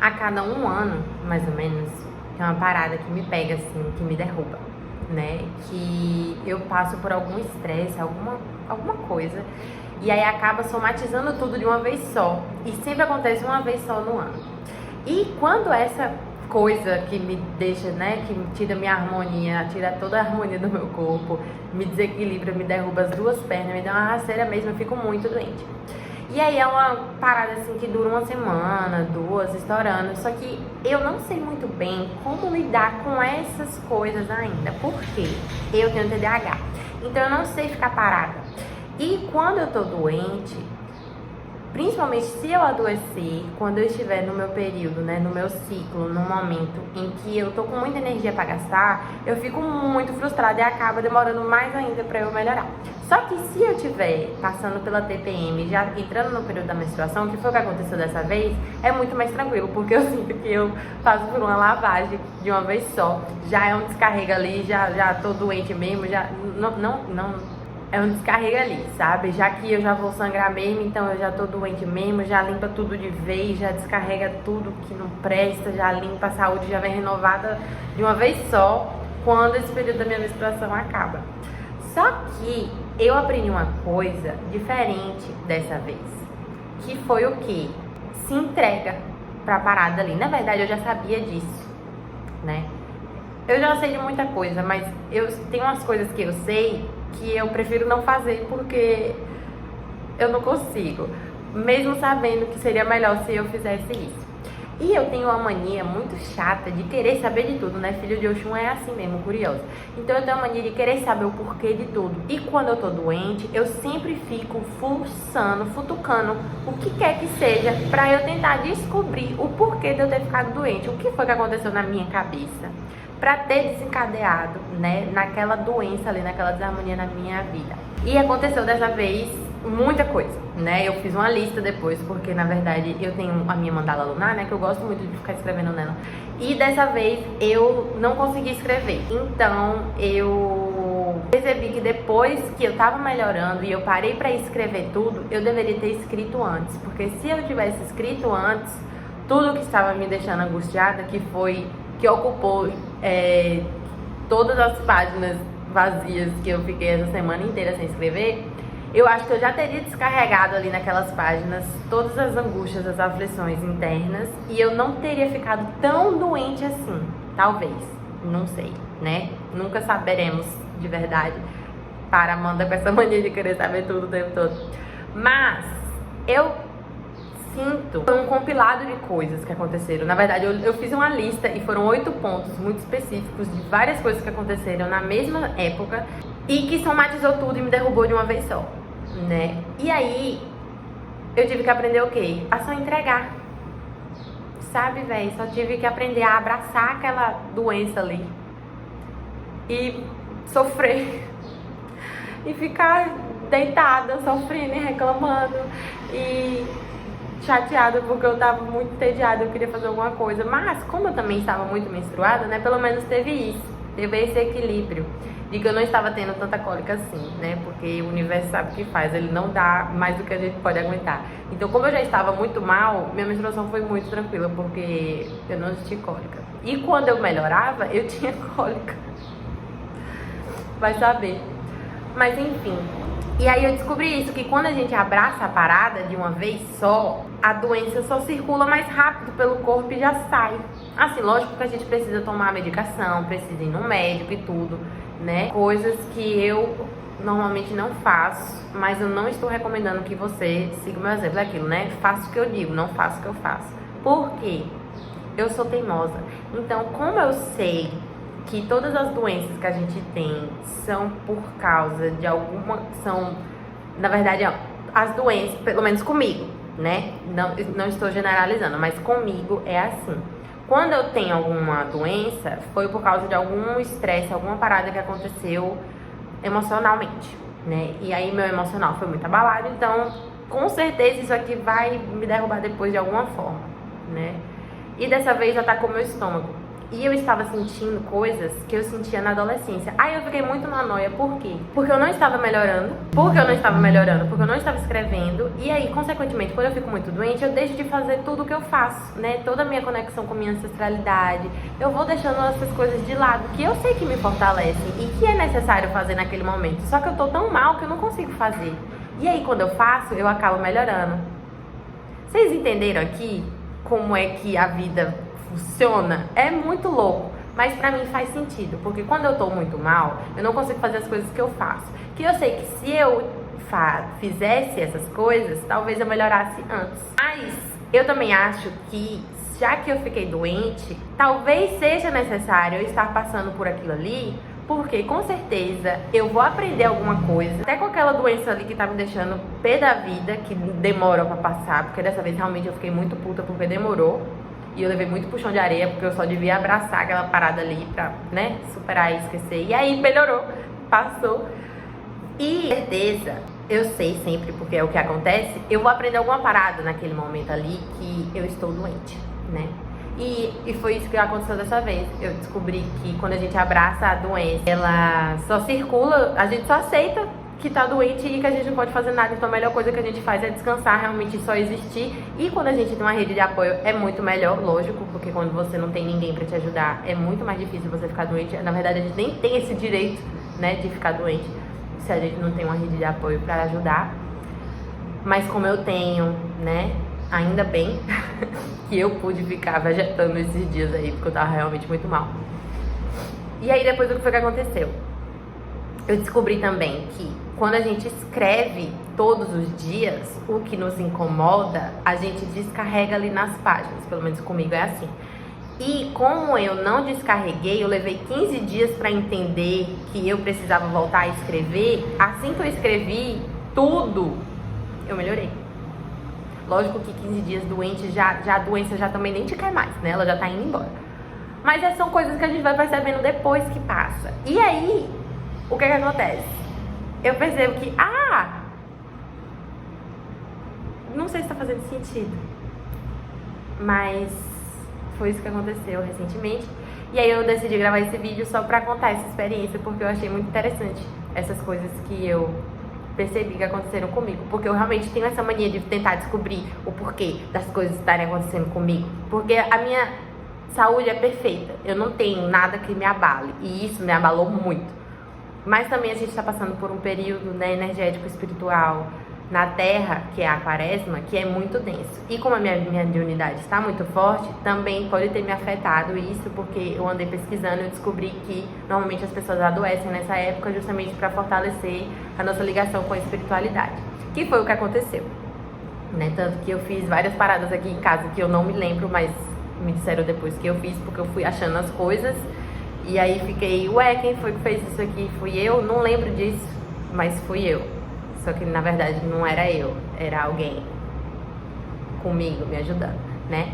a cada um ano, mais ou menos, tem uma parada que me pega assim, que me derruba, né? Que eu passo por algum estresse, alguma coisa, e aí acaba somatizando tudo de uma vez só. E sempre acontece uma vez só no ano. E quando essa coisa que me deixa, né, que tira minha harmonia, tira toda a harmonia do meu corpo, me desequilibra, me derruba as duas pernas, me dá uma rasteira mesmo, eu fico muito doente. E aí é uma parada assim que dura uma semana, duas, estourando. Só que eu não sei muito bem como lidar com essas coisas ainda. Porque eu tenho TDAH. Então eu não sei ficar parada. E quando eu tô doente, principalmente se eu adoecer, quando eu estiver no meu período, né, no meu ciclo, no momento em que eu tô com muita energia pra gastar, eu fico muito frustrada e acaba demorando mais ainda pra eu melhorar. Só que se eu estiver passando pela TPM, já entrando no período da menstruação, que foi o que aconteceu dessa vez, é muito mais tranquilo, porque eu sinto que eu passo por uma lavagem de uma vez só. Já é um descarrego ali, já tô doente mesmo, já não é um descarrego ali, sabe? Já que eu já vou sangrar mesmo, então eu já tô doente mesmo, já limpa tudo de vez, já descarrega tudo que não presta, já limpa a saúde, já vem renovada de uma vez só, quando esse período da minha menstruação acaba. Só que eu aprendi uma coisa diferente dessa vez, que foi o quê? Se entrega pra parada ali. Na verdade, eu já sabia disso, né? Eu já sei de muita coisa, mas eu tenho umas coisas que eu sei que eu prefiro não fazer porque eu não consigo, mesmo sabendo que seria melhor se eu fizesse isso. E eu tenho uma mania muito chata de querer saber de tudo, né? Filho de Oxum é assim mesmo, curioso. Então eu tenho uma mania de querer saber o porquê de tudo. E quando eu tô doente, eu sempre fico fuçando, futucando o que quer que seja pra eu tentar descobrir o porquê de eu ter ficado doente. O que foi que aconteceu na minha cabeça pra ter desencadeado, né, naquela doença ali, naquela desarmonia na minha vida. E aconteceu dessa vez muita coisa, né? Eu fiz uma lista depois, porque na verdade eu tenho a minha mandala lunar, né, que eu gosto muito de ficar escrevendo nela. E dessa vez eu não consegui escrever. Então eu percebi que depois que eu tava melhorando e eu parei pra escrever tudo, eu deveria ter escrito antes. Porque se eu tivesse escrito antes, tudo que estava me deixando angustiada, que ocupou todas as páginas vazias que eu fiquei essa semana inteira sem escrever, eu acho que eu já teria descarregado ali naquelas páginas todas as angústias, as aflições internas, e eu não teria ficado tão doente assim, talvez, não sei, né? Nunca saberemos de verdade para Amanda com essa mania de querer saber tudo o tempo todo. Mas eu sinto um compilado de coisas que aconteceram. Na verdade, eu fiz uma lista e foram 8 pontos muito específicos de várias coisas que aconteceram na mesma época e que somatizou tudo e me derrubou de uma vez só, né? E aí, eu tive que aprender o quê? A só entregar. Sabe, velho? Só tive que aprender a abraçar aquela doença ali e sofrer e ficar deitada, sofrendo e reclamando e chateada porque eu tava muito entediada, eu queria fazer alguma coisa. Mas como eu também estava muito menstruada, né, pelo menos teve isso, teve esse equilíbrio de que eu não estava tendo tanta cólica assim, né, porque o universo sabe o que faz, ele não dá mais do que a gente pode aguentar. Então como eu já estava muito mal, minha menstruação foi muito tranquila, porque eu não tive cólica. E quando eu melhorava, eu tinha cólica. Vai saber. Mas enfim. E aí eu descobri isso, que quando a gente abraça a parada de uma vez só, a doença só circula mais rápido pelo corpo e já sai. Assim, lógico que a gente precisa tomar medicação, precisa ir no médico e tudo, né? Coisas que eu normalmente não faço, mas eu não estou recomendando que você siga o meu exemplo, é aquilo, né? Faça o que eu digo, não faça o que eu faço. Por quê? Eu sou teimosa. Então, como eu sei que todas as doenças que a gente tem são por causa de na verdade, as doenças, pelo menos comigo, né? Não estou generalizando, mas comigo é assim. Quando eu tenho alguma doença, foi por causa de algum estresse, alguma parada que aconteceu emocionalmente, né? E aí meu emocional foi muito abalado, então com certeza isso aqui vai me derrubar depois de alguma forma, né? E dessa vez atacou meu estômago. E eu estava sentindo coisas que eu sentia na adolescência. Aí eu fiquei muito na noia, por quê? Porque eu não estava melhorando, porque eu não estava escrevendo. E aí, consequentemente, quando eu fico muito doente, eu deixo de fazer tudo o que eu faço, né? Toda a minha conexão com a minha ancestralidade. Eu vou deixando essas coisas de lado, que eu sei que me fortalecem e que é necessário fazer naquele momento. Só que eu tô tão mal que eu não consigo fazer. E aí, quando eu faço, eu acabo melhorando. Vocês entenderam aqui como é que a vida funciona? É muito louco, mas pra mim faz sentido, porque quando eu tô muito mal, eu não consigo fazer as coisas que eu faço. Que eu sei que se eu fizesse essas coisas, talvez eu melhorasse antes. Mas eu também acho que, já que eu fiquei doente, talvez seja necessário eu estar passando por aquilo ali, porque com certeza eu vou aprender alguma coisa, até com aquela doença ali que tá me deixando pé da vida, que demora pra passar, porque dessa vez realmente eu fiquei muito puta porque demorou. E eu levei muito puxão de areia, porque eu só devia abraçar aquela parada ali pra, né, superar e esquecer. E aí melhorou, passou. E certeza, eu sei sempre, porque é o que acontece, eu vou aprender alguma parada naquele momento ali que eu estou doente, né? E foi isso que aconteceu dessa vez. Eu descobri que quando a gente abraça a doença, ela só circula, a gente só aceita que tá doente e que a gente não pode fazer nada. Então a melhor coisa que a gente faz é descansar, realmente só existir. E quando a gente tem uma rede de apoio é muito melhor, lógico, porque quando você não tem ninguém pra te ajudar, é muito mais difícil você ficar doente. Na verdade, a gente nem tem esse direito, né, de ficar doente se a gente não tem uma rede de apoio pra ajudar. Mas como eu tenho, né, ainda bem que eu pude ficar vegetando esses dias aí, porque eu tava realmente muito mal. E aí depois o que foi que aconteceu? Eu descobri também que quando a gente escreve todos os dias o que nos incomoda, a gente descarrega ali nas páginas, pelo menos comigo é assim. E como eu não descarreguei, eu levei 15 dias para entender que eu precisava voltar a escrever. Assim que eu escrevi tudo, eu melhorei. Lógico que 15 dias doente, já a doença já também nem te quer mais, né? Ela já tá indo embora. Mas essas são coisas que a gente vai percebendo depois que passa. E aí, o que acontece? Eu percebo que, não sei se tá fazendo sentido, mas foi isso que aconteceu recentemente. E aí eu decidi gravar esse vídeo só pra contar essa experiência, porque eu achei muito interessante essas coisas que eu percebi que aconteceram comigo. Porque eu realmente tenho essa mania de tentar descobrir o porquê das coisas estarem acontecendo comigo. Porque a minha saúde é perfeita, eu não tenho nada que me abale, e isso me abalou muito. Mas também a gente está passando por um período, né, energético espiritual na Terra, que é a Quaresma, que é muito denso. E como a minha mediunidade está muito forte, também pode ter me afetado isso, porque eu andei pesquisando e eu descobri que normalmente as pessoas adoecem nessa época justamente para fortalecer a nossa ligação com a espiritualidade. Que foi o que aconteceu, né? Tanto que eu fiz várias paradas aqui em casa que eu não me lembro, mas me disseram depois que eu fiz, porque eu fui achando as coisas. E aí fiquei, ué, quem foi que fez isso aqui? Fui eu? Não lembro disso, mas fui eu. Só que na verdade não era eu, era alguém comigo, me ajudando, né?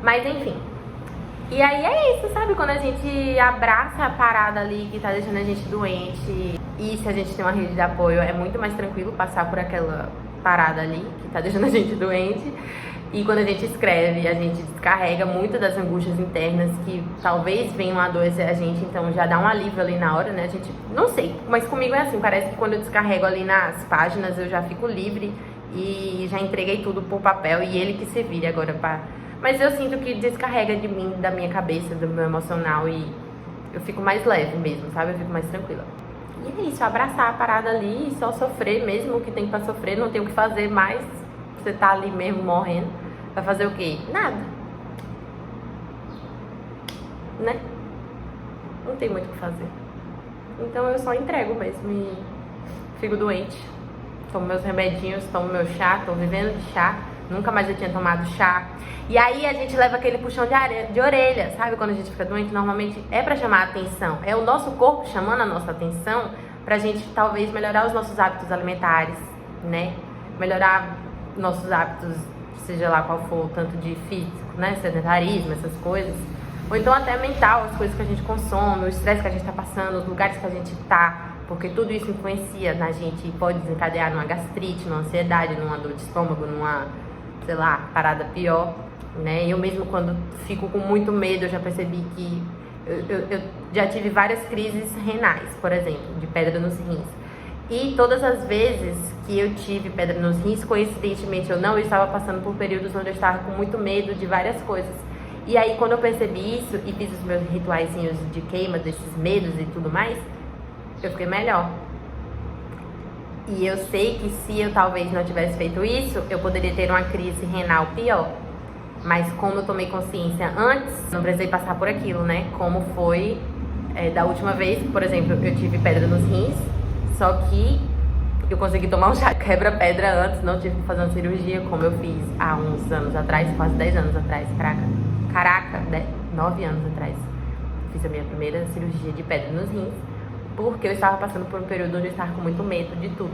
Mas enfim. E aí é isso, sabe? Quando a gente abraça a parada ali que tá deixando a gente doente, e se a gente tem uma rede de apoio, é muito mais tranquilo passar por aquela parada ali que tá deixando a gente doente. E quando a gente escreve, a gente descarrega muitas das angústias internas que talvez venham a adoecer a gente, então já dá um alívio ali na hora, né? A gente, não sei, mas comigo é assim, parece que quando eu descarrego ali nas páginas, eu já fico livre e já entreguei tudo por papel e ele que se vire agora pra... Mas eu sinto que descarrega de mim, da minha cabeça, do meu emocional, e eu fico mais leve mesmo, sabe? Eu fico mais tranquila. E é isso, abraçar a parada ali e só sofrer mesmo o que tem pra sofrer, não tem o que fazer mais, você tá ali mesmo morrendo. Vai fazer o quê? Nada. Né? Não tem muito o que fazer. Então eu só entrego mesmo e fico doente. Tomo meus remedinhos, tomo meu chá, tô vivendo de chá. Nunca mais eu tinha tomado chá. E aí a gente leva aquele puxão de orelha, sabe? Quando a gente fica doente, normalmente é pra chamar a atenção. É o nosso corpo chamando a nossa atenção pra gente talvez melhorar os nossos hábitos alimentares, né? Melhorar nossos hábitos, seja lá qual for, tanto de físico, né, sedentarismo, essas coisas, ou então até mental, as coisas que a gente consome, o estresse que a gente tá passando, os lugares que a gente tá, porque tudo isso influencia na gente e pode desencadear numa gastrite, numa ansiedade, numa dor de estômago, numa, sei lá, parada pior. né? Eu mesmo quando fico com muito medo, eu já percebi que eu já tive várias crises renais, por exemplo, de pedra nos rins. E todas as vezes que eu tive pedra nos rins, coincidentemente ou não, eu estava passando por períodos onde eu estava com muito medo de várias coisas. E aí quando eu percebi isso e fiz os meus rituaizinhos de queima desses medos e tudo mais, eu fiquei melhor. E eu sei que se eu talvez não tivesse feito isso, eu poderia ter uma crise renal pior. Mas como eu tomei consciência antes, não precisei passar por aquilo, né? Como foi da última vez, por exemplo, eu tive pedra nos rins, só que eu consegui tomar um chá quebra-pedra antes, não tive que fazer uma cirurgia como eu fiz há uns anos atrás, quase 10 anos atrás, caraca, 9 anos atrás. Fiz a minha primeira cirurgia de pedra nos rins, porque eu estava passando por um período onde eu estava com muito medo de tudo,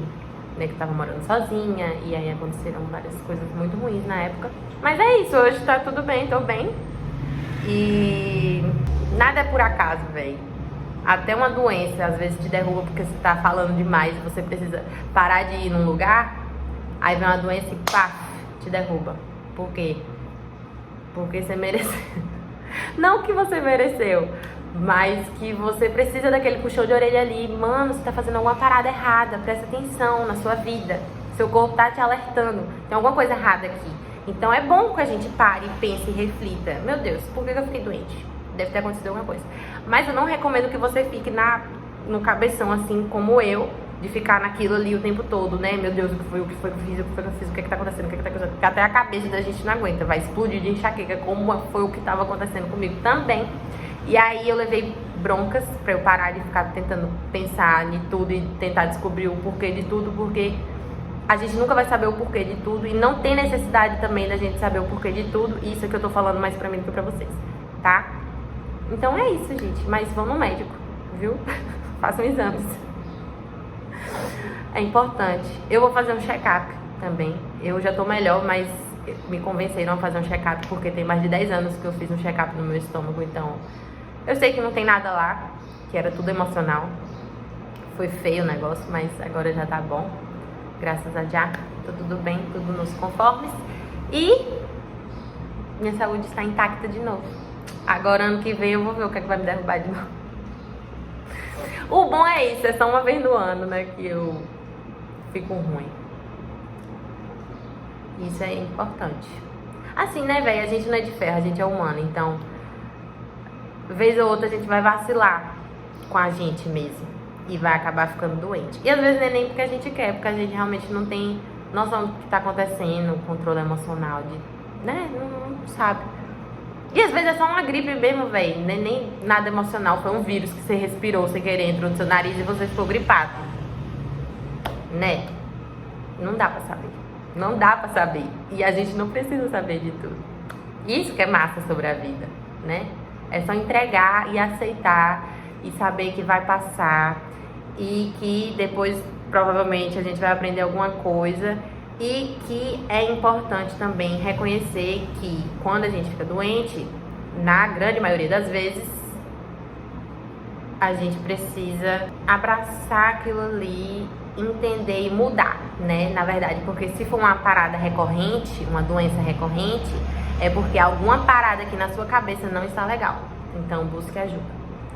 né? Que eu estava morando sozinha, e aí aconteceram várias coisas muito ruins na época. Mas é isso, hoje tá tudo bem, tô bem. E nada é por acaso, velho. Até uma doença às vezes te derruba porque você tá falando demais e você precisa parar de ir num lugar, aí vem uma doença e pá, te derruba. Por quê? Porque você mereceu. Não que você mereceu, mas que você precisa daquele puxão de orelha ali. Mano, você tá fazendo alguma parada errada, presta atenção na sua vida. Seu corpo tá te alertando, tem alguma coisa errada aqui. Então é bom que a gente pare, pense e reflita. Meu Deus, por que eu fiquei doente? Deve ter acontecido alguma coisa. Mas eu não recomendo que você fique no cabeção assim como eu, de ficar naquilo ali o tempo todo, né? Meu Deus, o que foi que eu fiz, o que tá acontecendo, o que tá acontecendo. Porque até a cabeça da gente não aguenta, vai explodir de enxaqueca, como foi o que tava acontecendo comigo também. E aí eu levei broncas pra eu parar de ficar tentando pensar em tudo e tentar descobrir o porquê de tudo, porque a gente nunca vai saber o porquê de tudo e não tem necessidade também da gente saber o porquê de tudo. E isso é que eu tô falando mais pra mim do que pra vocês, tá? Então é isso, gente. Mas vão no médico, viu? Façam exames. É importante. Eu vou fazer um check-up também. Eu já tô melhor, mas me convenceram a fazer um check-up porque tem mais de 10 anos que eu fiz um check-up no meu estômago. Então, eu sei que não tem nada lá, que era tudo emocional. Foi feio o negócio, mas agora já tá bom. Graças a Deus, tá tudo bem, tudo nos conformes. E minha saúde está intacta de novo. Agora, ano que vem, eu vou ver o que é que vai me derrubar de novo. O bom é isso, é só uma vez no ano, né, que eu fico ruim. Isso é importante. Assim, né, velho, a gente não é de ferro, a gente é humano, então, vez ou outra a gente vai vacilar com a gente mesmo e vai acabar ficando doente. E às vezes não é nem porque a gente quer, porque a gente realmente não tem noção do que tá acontecendo, controle emocional, né, não sabe. E às vezes é só uma gripe mesmo, velho. Nem nada emocional. Foi um vírus que você respirou sem querer, entrou no seu nariz e você ficou gripado. Né? Não dá pra saber. Não dá pra saber. E a gente não precisa saber de tudo. Isso que é massa sobre a vida, né? É só entregar e aceitar e saber que vai passar e que depois provavelmente a gente vai aprender alguma coisa. E que é importante também reconhecer que quando a gente fica doente, na grande maioria das vezes, a gente precisa abraçar aquilo ali, entender e mudar, né? Na verdade, porque se for uma parada recorrente, uma doença recorrente, é porque alguma parada aqui na sua cabeça não está legal. Então busque ajuda,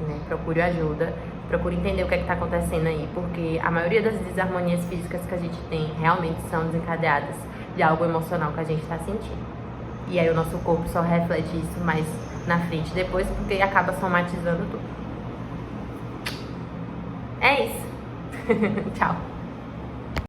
né? Procure ajuda. Procure entender o que é que tá acontecendo aí, porque a maioria das desarmonias físicas que a gente tem realmente são desencadeadas de algo emocional que a gente tá sentindo. E aí o nosso corpo só reflete isso mais na frente depois, porque acaba somatizando tudo. É isso. Tchau.